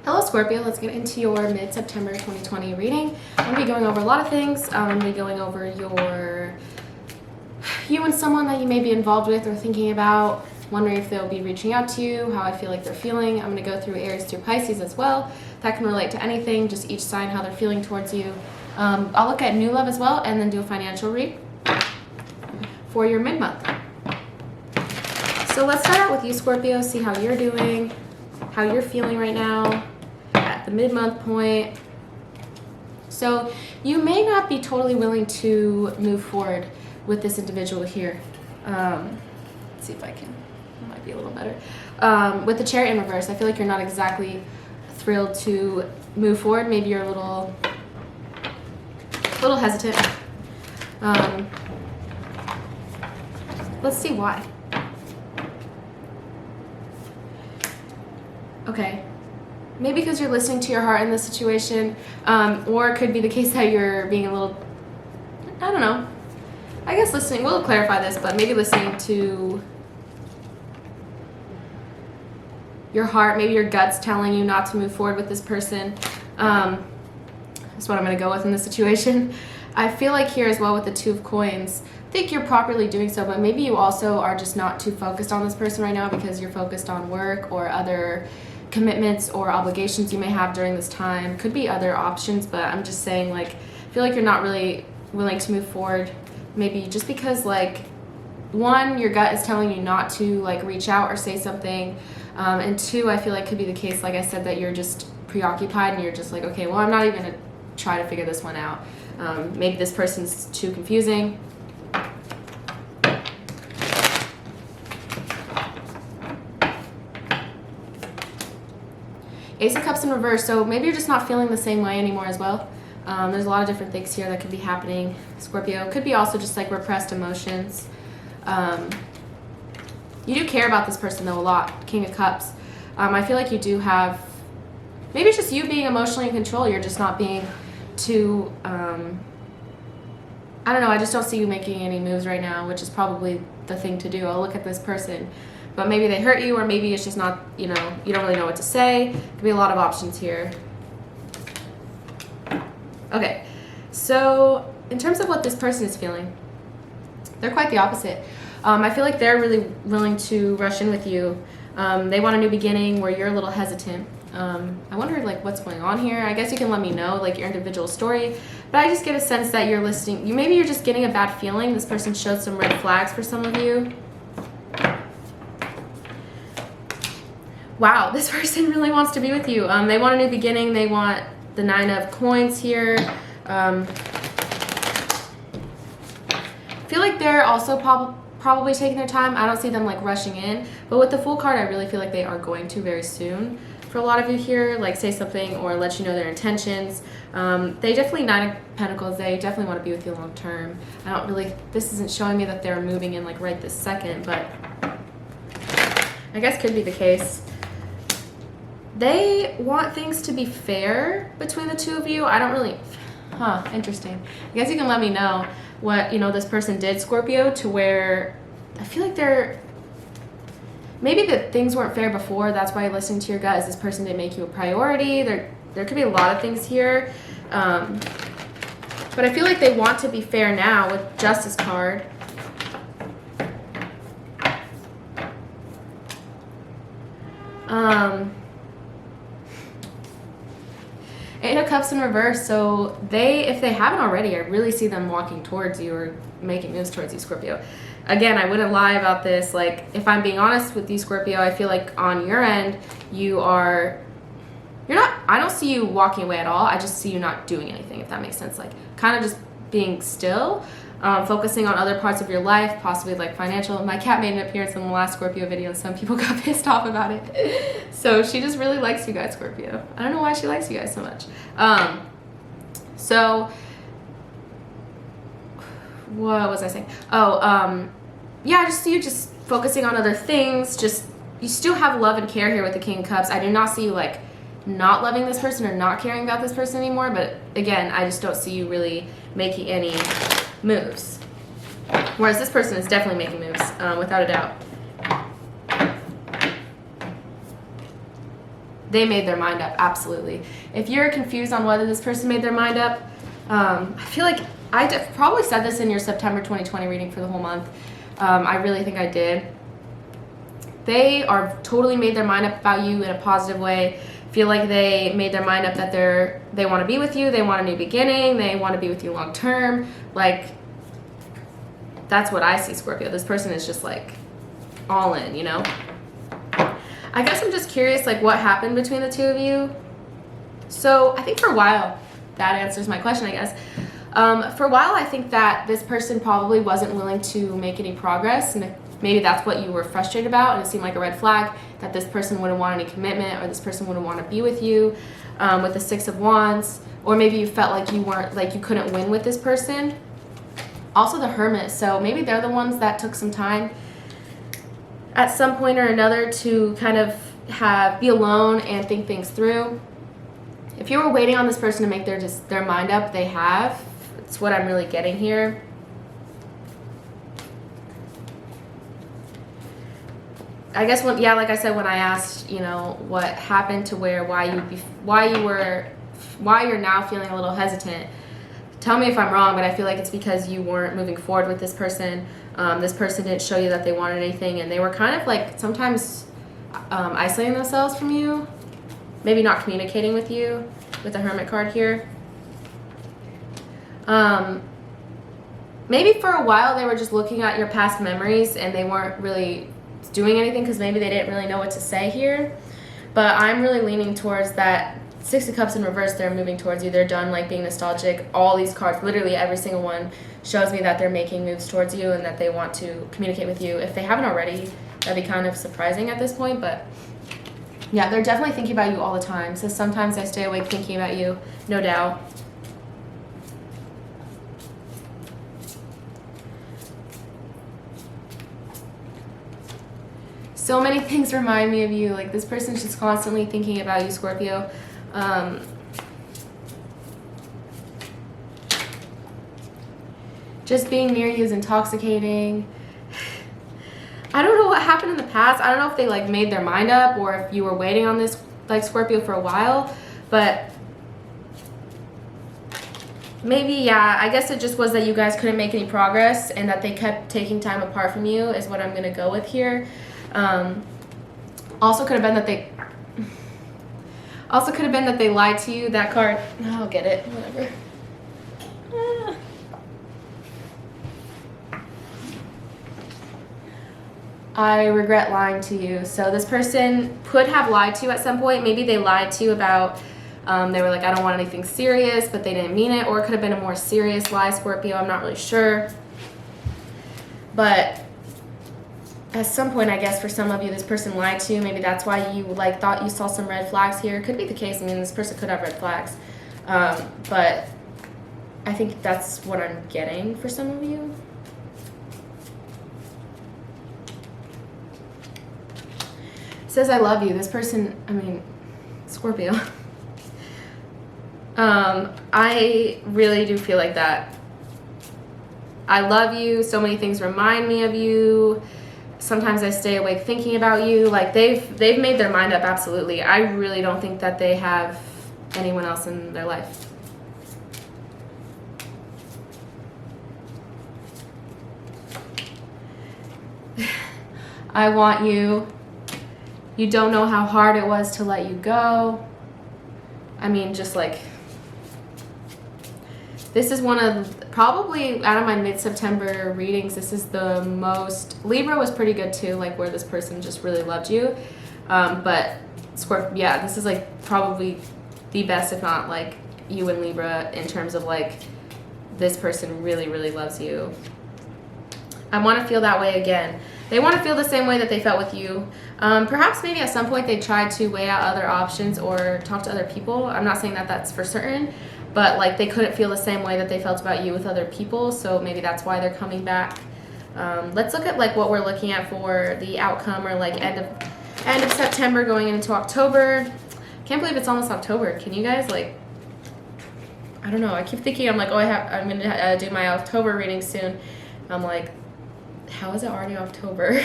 Hello Scorpio, let's get into your mid-September 2020 reading. I'm going to be going over a lot of things. I'm going to be going over you and someone that you may be involved with or thinking about, wondering if they'll be reaching out to you, how I feel like they're feeling. I'm going to go through Aries through Pisces as well. That can relate to anything, just each sign, how they're feeling towards you. I'll look at new love as well and then do a financial read for your mid-month. So let's start out with you, Scorpio, see how you're doing, how you're feeling right now at the mid-month point. So you may not be totally willing to move forward with this individual here. Let's see if I can, it might be a little better. With the Chariot in reverse, I feel like you're not exactly thrilled to move forward. Maybe you're a little hesitant. Let's see why. Okay, maybe because you're listening to your heart in this situation, or it could be the case that you're being a little, I don't know, I guess listening, we'll clarify this, but maybe listening to your heart, maybe your gut's telling you not to move forward with this person. That's what I'm going to go with in this situation. I feel like here as well with the Two of Coins, I think you're properly doing so, but maybe you also are just not too focused on this person right now because you're focused on work or other commitments or obligations you may have during this time. Could be other options, but I'm just saying, like, I feel like you're not really willing to move forward. Maybe just because, like, one, your gut is telling you not to, like, reach out or say something, and two, I feel like could be the case, like I said, that you're just preoccupied and you're just like, okay, well, I'm not even gonna try to figure this one out. Maybe this person's too confusing. Ace of Cups in reverse, so maybe you're just not feeling the same way anymore as well. There's a lot of different things here that could be happening, Scorpio. Could be also just like repressed emotions. You do care about this person though a lot, King of Cups. I feel like you do have, maybe it's just you being emotionally in control. You're just not being too, I don't know, I just don't see you making any moves right now, which is probably the thing to do. I'll look at this person, but maybe they hurt you, or maybe it's just not, you know, you don't really know what to say. Could be a lot of options here. Okay, so in terms of what this person is feeling, they're quite the opposite. I feel like they're really willing to rush in with you. They want a new beginning where you're a little hesitant. I wonder, like, what's going on here. I guess you can let me know, like, your individual story, but I just get a sense that you're listening. Maybe you're just getting a bad feeling. This person showed some red flags for some of you. Wow, this person really wants to be with you. They want a new beginning. They want the Nine of Coins here. I feel like they're also probably taking their time. I don't see them, like, rushing in. But with the Fool card, I really feel like they are going to very soon. For a lot of you here, like, say something or let you know their intentions. They definitely, Nine of Pentacles, they definitely want to be with you long term. I don't really, this isn't showing me that they're moving in, like, right this second, but I guess could be the case. They want things to be fair between the two of you. I don't really, interesting. I guess you can let me know what, you know, this person did, Scorpio, to where I feel like they're, maybe that things weren't fair before. That's why listening to your gut is this person didn't make you a priority. There could be a lot of things here. But I feel like they want to be fair now with Justice card. Eight of Cups in reverse, so if they haven't already, I really see them walking towards you or making moves towards you, Scorpio. Again, I wouldn't lie about this. Like, if I'm being honest with you, Scorpio, I feel like on your end, I don't see you walking away at all. I just see you not doing anything, if that makes sense. Like, kind of just being still, focusing on other parts of your life, possibly like financial. My cat made an appearance in the last Scorpio video and some people got pissed off about it. So she just really likes you guys, Scorpio. I don't know why she likes you guys so much. So what was I saying? Yeah, I just see you just focusing on other things. Just, you still have love and care here with the King of Cups. I do not see you, like, not loving this person or not caring about this person anymore, but again, I just don't see you really making any moves. Whereas this person is definitely making moves, without a doubt. they made their mind up, absolutely. If you're confused on whether this person made their mind up, I feel like I probably said this in your September 2020 reading for the whole month. I really think I did. They are totally made their mind up about you in a positive way. Feel like they made their mind up that they want to be with you, they want a new beginning, they want to be with you long term. Like, that's what I see, Scorpio. This person is just like all in, you know? I guess I'm just curious, like, what happened between the two of you? So I think for a while, that answers my question, I guess. For a while, I think that this person probably wasn't willing to make any progress, and maybe that's what you were frustrated about, and it seemed like a red flag that this person wouldn't want any commitment, or this person wouldn't want to be with you, with the Six of Wands, or maybe you felt like you couldn't win with this person. Also the Hermit, so maybe they're the ones that took some time at some point or another to kind of be alone and think things through. If you were waiting on this person to make their mind up, they have. It's what I'm really getting here. I guess like I said, when I asked, you know, what happened to why you're now feeling a little hesitant. Tell me if I'm wrong, but I feel like it's because you weren't moving forward with this person. This person didn't show you that they wanted anything, and they were kind of like sometimes isolating themselves from you, maybe not communicating with you with the Hermit card here. Maybe for a while they were just looking at your past memories and they weren't really doing anything because maybe they didn't really know what to say here. But I'm really leaning towards that Six of Cups in reverse. They're moving towards you. They're done like being nostalgic. All these cards, literally every single one, shows me that they're making moves towards you and that they want to communicate with you. If they haven't already, that'd be kind of surprising at this point. But yeah, they're definitely thinking about you all the time. So sometimes I stay awake thinking about you, no doubt. So many things remind me of you. Like, this person's just constantly thinking about you, Scorpio. Just being near you is intoxicating. I don't know what happened in the past. I don't know if they like made their mind up or if you were waiting on this like Scorpio for a while, but maybe, yeah, I guess it just was that you guys couldn't make any progress and that they kept taking time apart from you is what I'm going to go with here. Also could have been that they lied to you. That card, I'll get it, whatever. I regret lying to you. So this person could have lied to you at some point. Maybe they lied to you about, they were like, I don't want anything serious, but they didn't mean it. Or it could have been a more serious lie, Scorpio. I'm not really sure. But at some point, I guess, for some of you, this person lied to you. Maybe that's why you like thought you saw some red flags here. Could be the case. I mean, this person could have red flags. But I think that's what I'm getting for some of you. It says I love you. This person, I mean, Scorpio. I really do feel like that. I love you. So many things remind me of you. Sometimes I stay awake thinking about you. Like, they've made their mind up, absolutely. I really don't think that they have anyone else in their life. I want you. You don't know how hard it was to let you go. I mean, just like, this is one of, probably out of my mid-September readings, this is the most, Libra was pretty good too, like where this person just really loved you. But Scorpio, yeah, this is like probably the best, if not like you and Libra, in terms of like, this person really, really loves you. I want to feel that way again. They want to feel the same way that they felt with you. Perhaps maybe at some point they tried to weigh out other options or talk to other people. I'm not saying that that's for certain, but like they couldn't feel the same way that they felt about you with other people, so maybe that's why they're coming back. Let's look at like what we're looking at for the outcome, or like end of September going into October. Can't believe it's almost October. Can you guys, like, I don't know, I keep thinking, I'm like, oh, I'm gonna do my October reading soon. I'm like, how is it already October?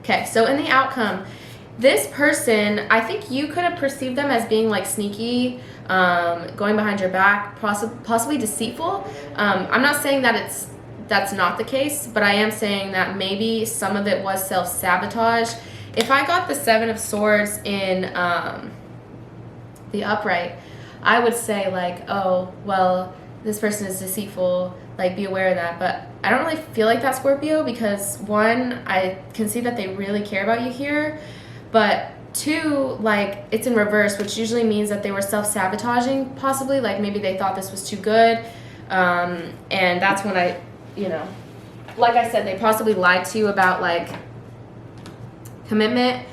Okay, so in the outcome, This person, I think you could have perceived them as being like sneaky, going behind your back, possibly deceitful. I'm not saying that that's not the case, but I am saying that maybe some of it was self-sabotage. If I got the Seven of Swords in the upright, I would say like, oh, well, this person is deceitful, like be aware of that. But I don't really feel like that, Scorpio, because one, I can see that they really care about you here. But two, like it's in reverse, which usually means that they were self-sabotaging, possibly. Like maybe they thought this was too good. And that's when I, you know, like I said, they possibly lied to you about like commitment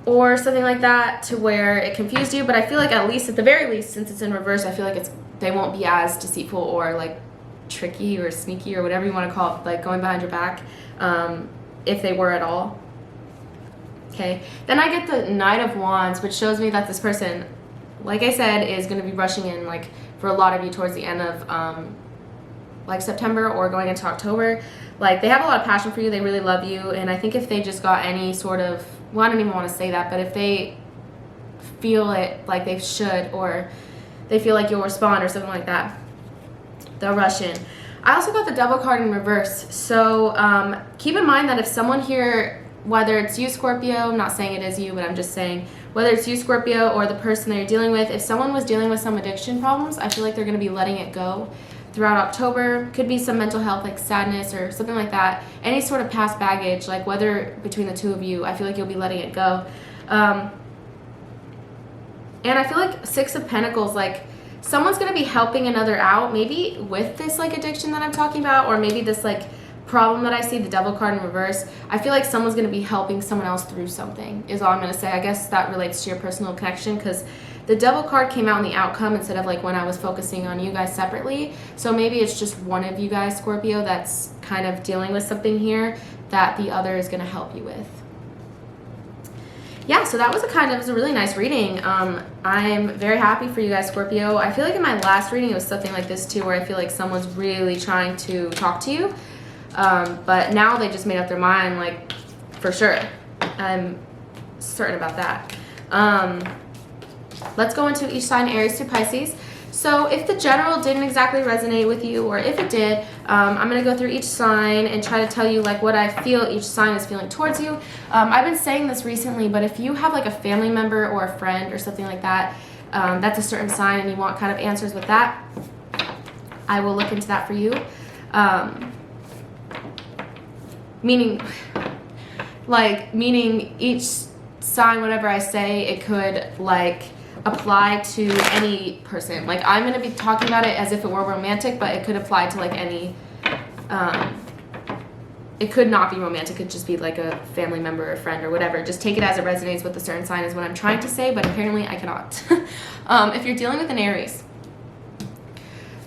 or something like that, to where it confused you. But I feel like at least, at the very least, since it's in reverse, I feel like they won't be as deceitful or like tricky or sneaky or whatever you want to call it, like going behind your back, if they were at all. Okay, then I get the Knight of Wands, which shows me that this person, like I said, is going to be rushing in, like for a lot of you towards the end of like September or going into October. Like they have a lot of passion for you, they really love you, and I think if they just got any sort of, well, I don't even want to say that, but if they feel it like they should, or they feel like you'll respond or something like that, they'll rush in. I also got the Devil card in reverse, so keep in mind that if someone here, whether it's you, Scorpio, I'm not saying it is you, but I'm just saying, whether it's you, Scorpio, or the person that you're dealing with, if someone was dealing with some addiction problems, I feel like they're going to be letting it go throughout October. Could be some mental health, like sadness or something like that. Any sort of past baggage, like whether between the two of you, I feel like you'll be letting it go. And I feel like Six of Pentacles, like someone's going to be helping another out, maybe with this like addiction that I'm talking about, or maybe this like problem that I see, the Devil card in reverse. I feel like someone's going to be helping someone else through something, is all I'm going to say. I guess that relates to your personal connection, because the Devil card came out in the outcome instead of like when I was focusing on you guys separately. So maybe it's just one of you guys, Scorpio, that's kind of dealing with something here that the other is going to help you with. Yeah, so that was it was a really nice reading. I'm very happy for you guys, Scorpio. I feel like in my last reading it was something like this too, where I feel like someone's really trying to talk to you. But now they just made up their mind, like, for sure. I'm certain about that. Let's go into each sign, Aries to Pisces. So if the general didn't exactly resonate with you, or if it did, I'm going to go through each sign and try to tell you like what I feel each sign is feeling towards you. I've been saying this recently, but if you have like a family member or a friend or something like that, that's a certain sign and you want kind of answers with that, I will look into that for you. Meaning each sign, whatever I say, it could like apply to any person. Like I'm going to be talking about it as if it were romantic, but it could apply to like any, it could not be romantic. It could just be like a family member or friend or whatever. Just take it as it resonates with a certain sign is what I'm trying to say, but apparently I cannot. If you're dealing with an Aries,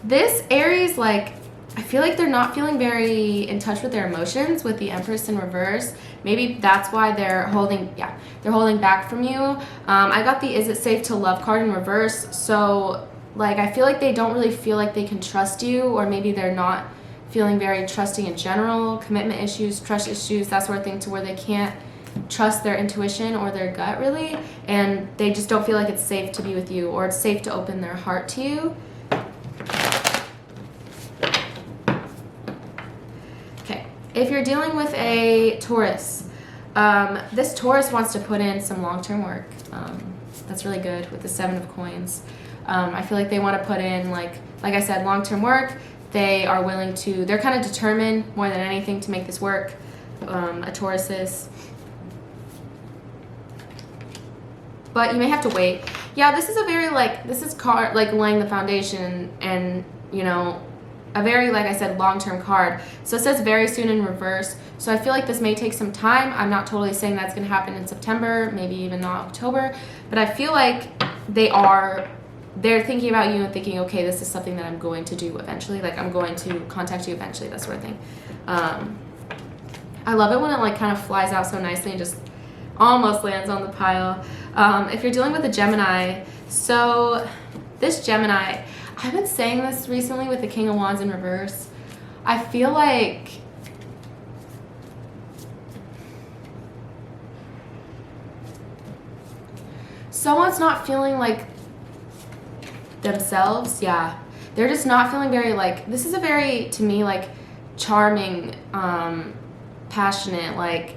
this Aries, like, I feel like they're not feeling very in touch with their emotions with the Empress in reverse. Maybe that's why they're holding back from you. I got the Is It Safe to Love card in reverse. So, like, I feel like they don't really feel like they can trust you, or maybe they're not feeling very trusting in general. Commitment issues, trust issues, that sort of thing, to where they can't trust their intuition or their gut, really. And they just don't feel like it's safe to be with you, or it's safe to open their heart to you. If you're dealing with a Taurus, this Taurus wants to put in some long-term work. That's really good with the Seven of Coins. I feel like they want to put in, like I said, long-term work. They are willing to, they're kind of determined more than anything to make this work. A Taurus is. But you may have to wait. Yeah, this is a very, this is card, laying the foundation and, a very, like I said, long-term card. So it says very soon in reverse. So I feel like this may take some time. I'm not totally saying that's going to happen in September, maybe even not October. But I feel like they're thinking about you and thinking, okay, this is something that I'm going to do eventually. Like, I'm going to contact you eventually, that sort of thing. I love it when it, kind of flies out so nicely and just almost lands on the pile. If you're dealing with a Gemini, so this Gemini, I've been saying this recently with the King of Wands in reverse. I feel like someone's not feeling like themselves. Yeah, they're just not feeling very like, this is a very, to me, like charming, passionate, like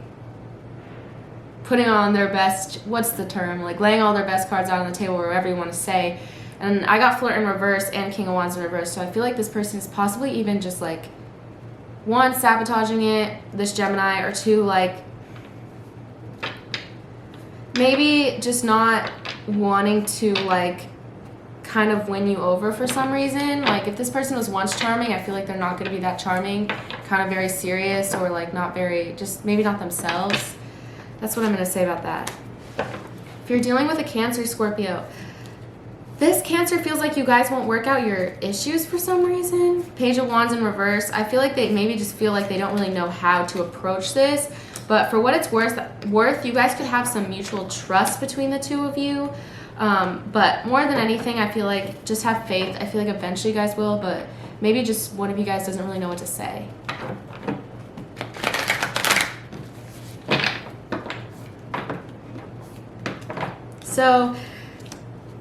putting on their best, what's the term, like laying all their best cards out on the table, or whatever you want to say. And I got Flirt in reverse and King of Wands in reverse, so I feel like this person is possibly even just like, one, sabotaging it, this Gemini, or two, like maybe just not wanting to like kind of win you over for some reason. Like if this person was once charming, I feel like they're not going to be that charming, kind of very serious, or like not very, just maybe not themselves. That's what I'm going to say about that. If you're dealing with a Cancer, Scorpio, this Cancer feels like you guys won't work out your issues for some reason. Page of Wands in reverse. I feel like they maybe just feel like they don't really know how to approach this. But for what it's worth, you guys could have some mutual trust between the two of you. But more than anything, I feel like just have faith. I feel like eventually you guys will, but maybe just one of you guys doesn't really know what to say. So,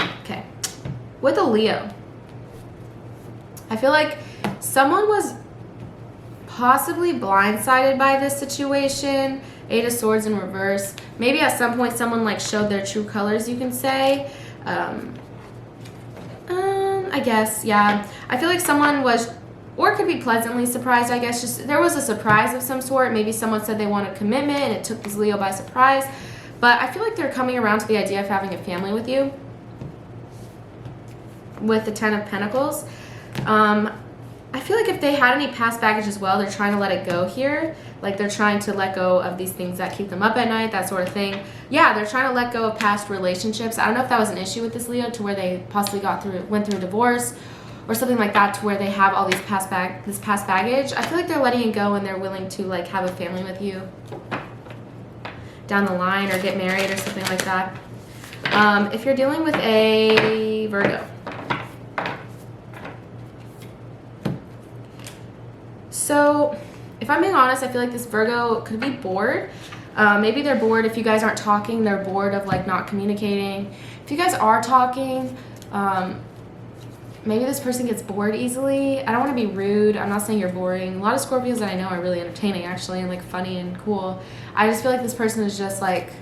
okay. With a Leo, I feel like someone was possibly blindsided by this situation. Eight of Swords in reverse. Maybe at some point someone like showed their true colors, you can say. I guess, yeah. I feel like someone was, or could be pleasantly surprised, I guess. Just there was a surprise of some sort. Maybe someone said they wanted commitment and it took this Leo by surprise. But I feel like they're coming around to the idea of having a family with you. With the Ten of Pentacles. I feel like if they had any past baggage as well, they're trying to let it go here. Like they're trying to let go of these things that keep them up at night, that sort of thing. Yeah, they're trying to let go of past relationships. I don't know if that was an issue with this Leo, to where they possibly went through a divorce or something like that, to where they have all these past baggage. I feel like they're letting it go and they're willing to like have a family with you down the line, or get married or something like that. If you're dealing with a Virgo, so if I'm being honest, I feel like this Virgo could be bored. Maybe they're bored if you guys aren't talking. They're bored of like not communicating. If you guys are talking, maybe this person gets bored easily. I don't want to be rude. I'm not saying you're boring. A lot of Scorpios that I know are really entertaining, actually, and like funny and cool. I just feel like this person is just like,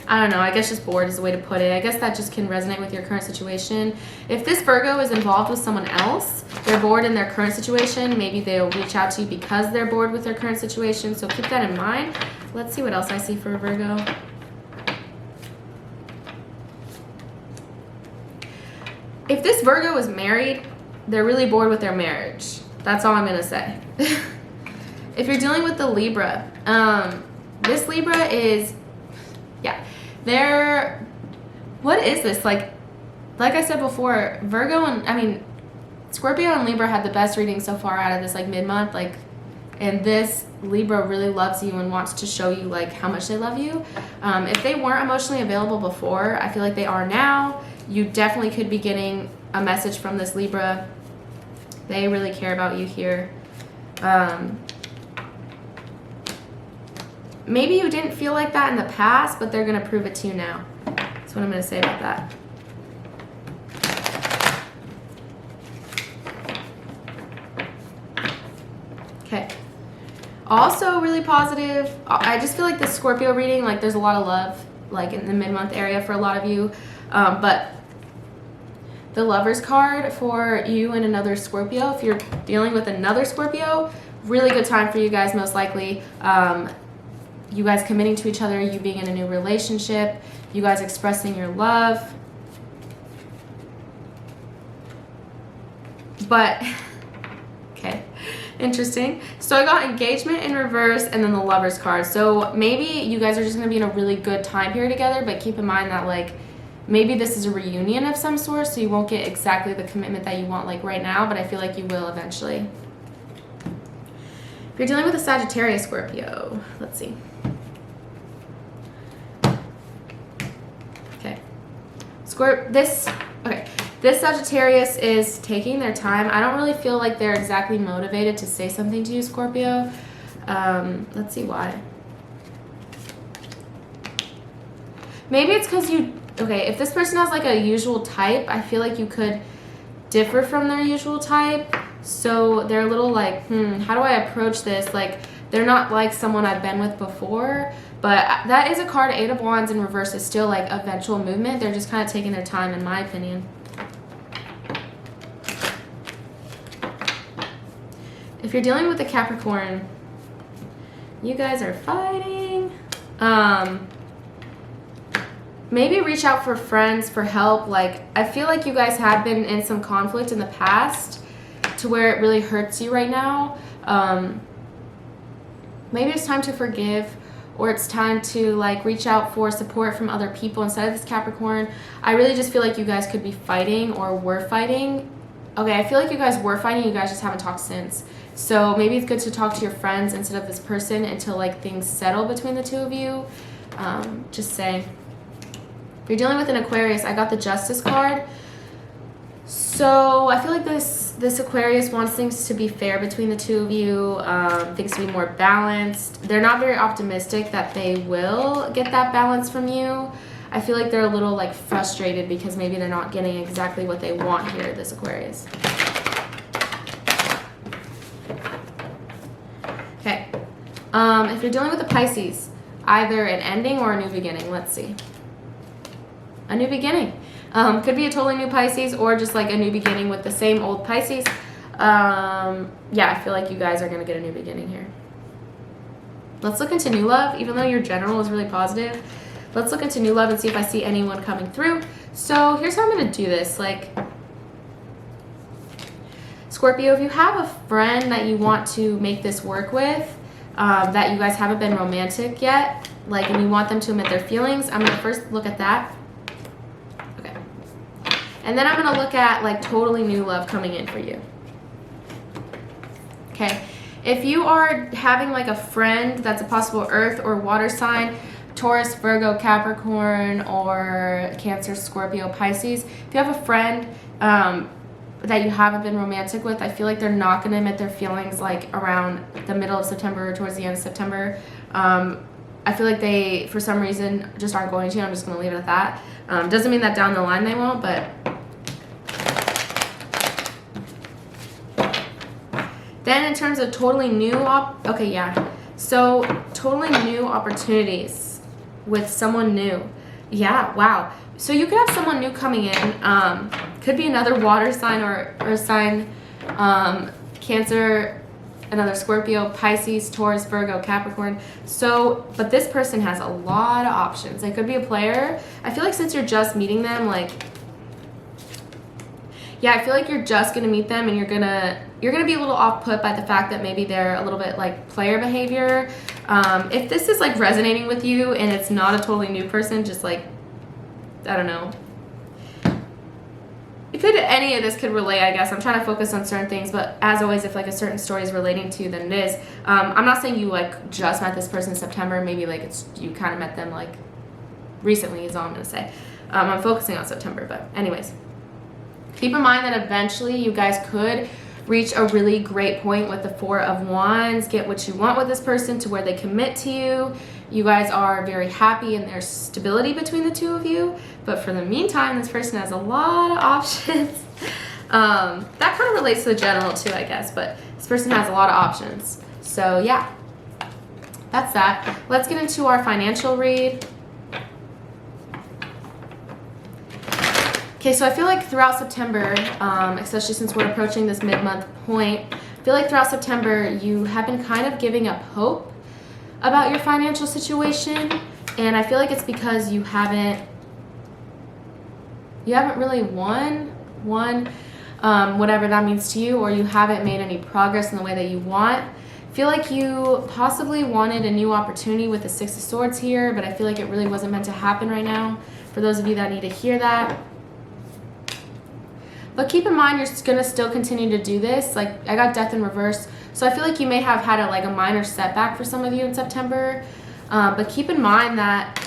I don't know, I guess just bored is the way to put it. I guess that just can resonate with your current situation. If this Virgo is involved with someone else, they're bored in their current situation, maybe they'll reach out to you because they're bored with their current situation. So keep that in mind. Let's see what else I see for a Virgo. If this Virgo is married, they're really bored with their marriage. That's all I'm going to say. If you're dealing with the Libra, this Libra is, yeah, they're, what is this? Like I said before, Virgo and, Scorpio and Libra had the best reading so far out of this, like, mid-month, like, and this Libra really loves you and wants to show you, like, how much they love you. If they weren't emotionally available before, I feel like they are now. You definitely could be getting a message from this Libra. They really care about you here. Maybe you didn't feel like that in the past, but they're going to prove it to you now. That's what I'm going to say about that. Okay. Also really positive. I just feel like the Scorpio reading, like there's a lot of love, like in the mid-month area for a lot of you. But the Lovers card for you and another Scorpio, if you're dealing with another Scorpio, really good time for you guys, most likely. You guys committing to each other, you being in a new relationship, you guys expressing your love. But, okay, interesting. So I got engagement in reverse and then the Lovers card. So maybe you guys are just going to be in a really good time period together, but keep in mind that, like, maybe this is a reunion of some sort, so you won't get exactly the commitment that you want, like, right now, but I feel like you will eventually. If you're dealing with a Sagittarius Scorpio, let's see. Okay. This Sagittarius is taking their time. I don't really feel like they're exactly motivated to say something to you, Scorpio. Let's see why. Maybe it's because okay, if this person has like a usual type, I feel like you could differ from their usual type. So they're a little like, how do I approach this? Like, they're not like someone I've been with before. But that is a card. 8 of Wands in reverse is still like eventual movement. They're just kind of taking their time, in my opinion. If you're dealing with a Capricorn, you guys are fighting. Maybe reach out for friends for help. Like, I feel like you guys have been in some conflict in the past to where it really hurts you right now. Maybe it's time to forgive, or it's time to like reach out for support from other people instead of this Capricorn. I really just feel like you guys could be fighting or were fighting. Okay, I feel like you guys were fighting, you guys just haven't talked since. So maybe it's good to talk to your friends instead of this person until like things settle between the two of you. Just say. If you're dealing with an Aquarius, I got the Justice card. So I feel like this Aquarius wants things to be fair between the two of you, things to be more balanced. They're not very optimistic that they will get that balance from you. I feel like they're a little like frustrated because maybe they're not getting exactly what they want here, this Aquarius. Okay. If you're dealing with a Pisces, either an ending or a new beginning. Let's see. A new beginning. Could be a totally new Pisces or just like a new beginning with the same old Pisces. Yeah, I feel like you guys are going to get a new beginning here. Let's look into new love. Even though your general is really positive, let's look into new love and see if I see anyone coming through. So here's how I'm going to do this. Like, Scorpio, if you have a friend that you want to make this work with, that you guys haven't been romantic yet, like, and you want them to admit their feelings, I'm going to first look at that. Okay. And then I'm going to look at, like, totally new love coming in for you. Okay. If you are having, like, a friend that's a possible earth or water sign, Taurus, Virgo, Capricorn, or Cancer, Scorpio, Pisces, if you have a friend that you haven't been romantic with, I feel like they're not going to admit their feelings like around the middle of September or towards the end of September. I feel like they, for some reason, just aren't going to. I'm just going to leave it at that. Doesn't mean that down the line they won't, but... Then in terms of totally new... Okay, yeah. So, totally new opportunities with someone new. Yeah, wow. So you could have someone new coming in. Could be another water sign or earth sign. Cancer, another Scorpio, Pisces, Taurus, Virgo, Capricorn. So, but this person has a lot of options. They could be a player. I feel like since you're just meeting them, like... Yeah, I feel like you're just going to meet them and you're going to be a little off put by the fact that maybe they're a little bit like player behavior. If this is like resonating with you and it's not a totally new person, just like, I don't know. Any of this could relate, I guess. I'm trying to focus on certain things, but as always, if like a certain story is relating to you, then it is. I'm not saying you like just met this person in September. Maybe like you kind of met them like recently is all I'm going to say. I'm focusing on September, but anyways. Keep in mind that eventually you guys could reach a really great point with the 4 of Wands, get what you want with this person to where they commit to you. You guys are very happy and there's stability between the two of you. But for the meantime, this person has a lot of options. That kind of relates to the general too, I guess. But this person has a lot of options. So yeah, that's that. Let's get into our financial read. Okay, so I feel like throughout September, especially since we're approaching this mid-month point, I feel like throughout September you have been kind of giving up hope about your financial situation, and I feel like it's because you haven't really won whatever that means to you, or you haven't made any progress in the way that you want. I feel like you possibly wanted a new opportunity with the 6 of Swords here, but I feel like it really wasn't meant to happen right now. For those of you that need to hear that. But keep in mind, you're going to still continue to do this. Like, I got Death in reverse. So I feel like you may have had a minor setback for some of you in September. But keep in mind that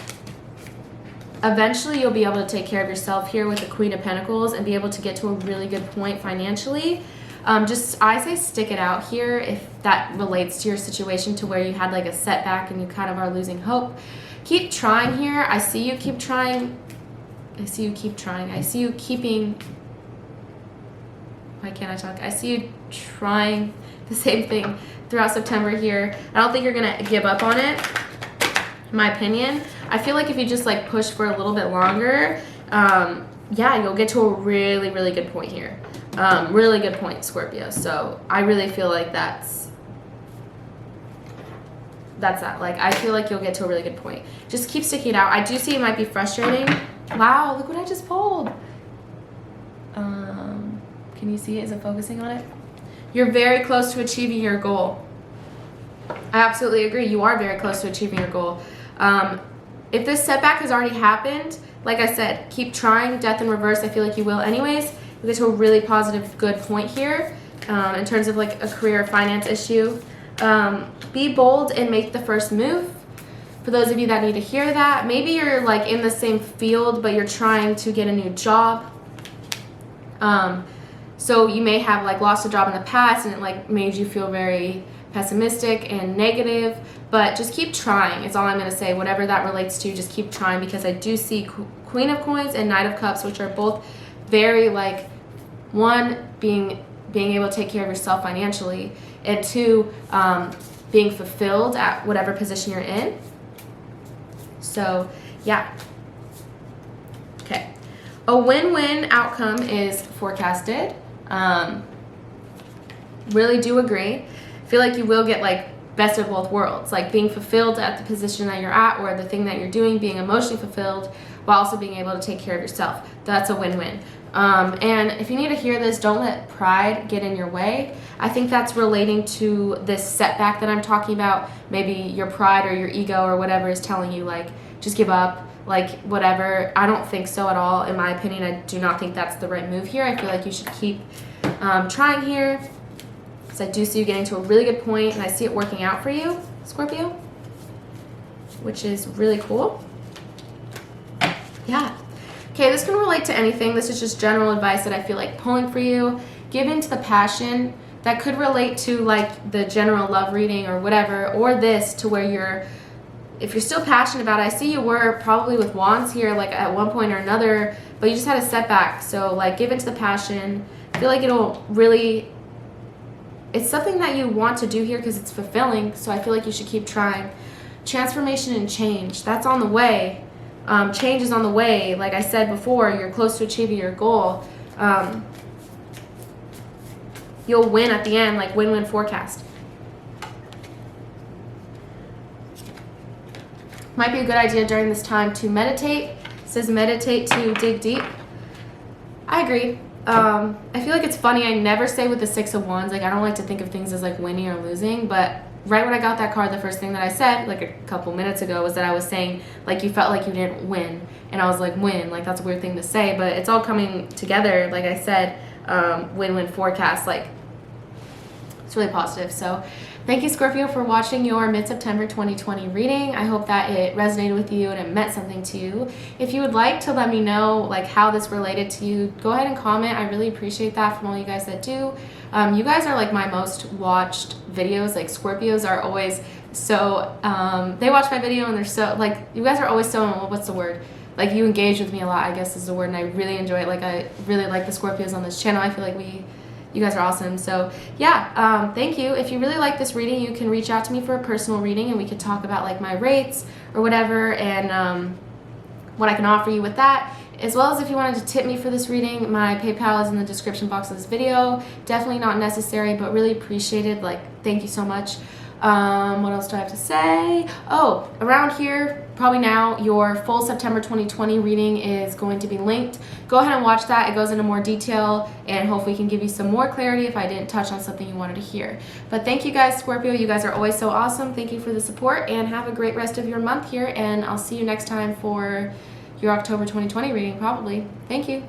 eventually you'll be able to take care of yourself here with the Queen of Pentacles and be able to get to a really good point financially. I say stick it out here if that relates to your situation to where you had like a setback and you kind of are losing hope. keep trying here. I see you keep trying. I see you keep trying. I see you keeping, why can't I talk? I see you trying the same thing throughout September here. I don't think you're gonna give up on it, in my opinion. I feel like if you just like push for a little bit longer, yeah, you'll get to a really, really good point here. Really good point, Scorpio. So I really feel like that's that. Like, I feel like you'll get to a really good point. Just keep sticking it out. I do see it might be frustrating. Wow, look what I just pulled. Can you see it? Is it focusing on it? You're very close to achieving your goal. I absolutely agree. You are very close to achieving your goal. If this setback has already happened, like I said, keep trying. Death in reverse, I feel like you will anyways. You get to a really positive, good point here in terms of like a career or finance issue. Be bold and make the first move. For those of you that need to hear that, maybe you're like in the same field, but you're trying to get a new job. So you may have like lost a job in the past and it like made you feel very pessimistic and negative, but just keep trying is all I'm going to say. Whatever that relates to, just keep trying, because I do see Queen of Coins and Knight of Cups, which are both very like, one, being able to take care of yourself financially, and two, being fulfilled at whatever position you're in. So yeah. Okay. A win-win outcome is forecasted. Really do agree. Feel like you will get like best of both worlds, like being fulfilled at the position that you're at or the thing that you're doing, being emotionally fulfilled while also being able to take care of yourself. That's a win-win. And if you need to hear this, don't let pride get in your way. I think that's relating to this setback that I'm talking about. Maybe your pride or your ego or whatever is telling you like, just give up, like whatever. I don't think so at all. In my opinion, I do not think that's the right move here. I feel like you should keep trying here, because I do see you getting to a really good point and I see it working out for you, Scorpio, which is really cool. Yeah. Okay, this can relate to anything. This is just general advice that I feel like pulling for you. Give into the passion. That could relate to like the general love reading or whatever, or this to where you're, if you're still passionate about it, I see you were probably with Wands here like at one point or another, but you just had a setback. So like give into the passion. I feel like it'll really, it's something that you want to do here because it's fulfilling. So I feel like you should keep trying. Transformation and change, that's on the way. Change is on the way. Like I said before, you're close to achieving your goal. You'll win at the end, like win-win forecast. Might be a good idea during this time to meditate. It says meditate to dig deep. I agree. I feel like it's funny. I never say with the Six of Wands, like I don't like to think of things as like winning or losing, but right when I got that card, the first thing that I said like a couple minutes ago was that I was saying like you felt like you didn't win, and I was like, win, like that's a weird thing to say, but it's all coming together. Like I said, win-win forecast, like it's really positive. So thank you, Scorpio, for watching your mid-September 2020 reading. I hope that it resonated with you and it meant something to you. If you would like to let me know like how this related to you, go ahead and comment. I really appreciate that from all you guys that do. You guys are like my most watched videos. Like Scorpios are always so, they watch my video and they're so, like, you guys are always so, what's the word? Like you engage with me a lot, I guess is the word, and I really enjoy it. Like I really like the Scorpios on this channel. I feel like you guys are awesome. So yeah, thank you. If you really like this reading, you can reach out to me for a personal reading and we could talk about like my rates or whatever, and what I can offer you with that. As well as if you wanted to tip me for this reading, my PayPal is in the description box of this video. Definitely not necessary, but really appreciated. Like, thank you so much. What else do I have to say? Oh, around here, probably now, your full September 2020 reading is going to be linked. Go ahead and watch that. It goes into more detail and hopefully can give you some more clarity if I didn't touch on something you wanted to hear. But thank you guys, Scorpio. You guys are always so awesome. Thank you for the support and have a great rest of your month here. And I'll see you next time for your October 2020 reading, probably. Thank you.